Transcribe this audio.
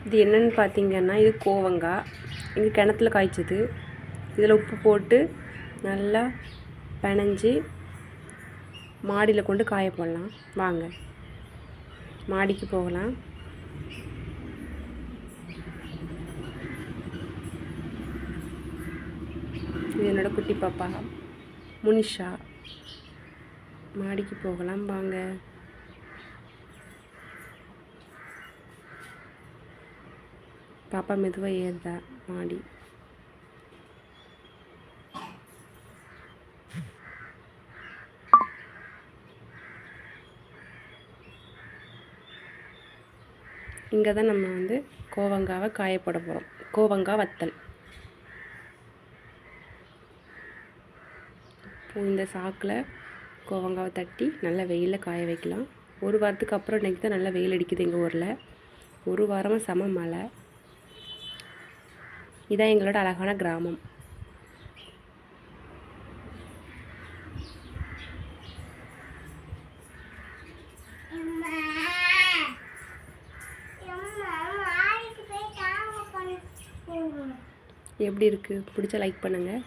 இது என்னென்னு பார்த்தீங்கன்னா, இது கோவங்காய். இது கிணத்துல காய்ச்சது. இதில் உப்பு போட்டு நல்லா பிணைஞ்சி மாடியில் கொண்டு காய போடலாம். வாங்க மாடிக்கு போகலாம். இது என்னோட குட்டி பாப்பா முனிஷா. மாடிக்கு போகலாம் வாங்க. பாப்பா மெதுவாக ஏறுதா மாடி. இங்கே தான் நம்ம கோவங்காவை காய போட போகிறோம். கோவங்காய் வத்தல். இப்போ இந்த சாக்கில் கோவங்காவை தட்டி நல்லா வெயிலில் காய வைக்கலாம். ஒரு வாரத்துக்கு அப்புறம் இன்றைக்கி தான் நல்லா வெயில் அடிக்குது எங்கள் ஊரில். ஒரு வாரமாக செம மழை. இதான் எங்களோட அழகான கிராமம். எப்படி இருக்குது? பிடிச்சா லைக் பண்ணுங்கள்.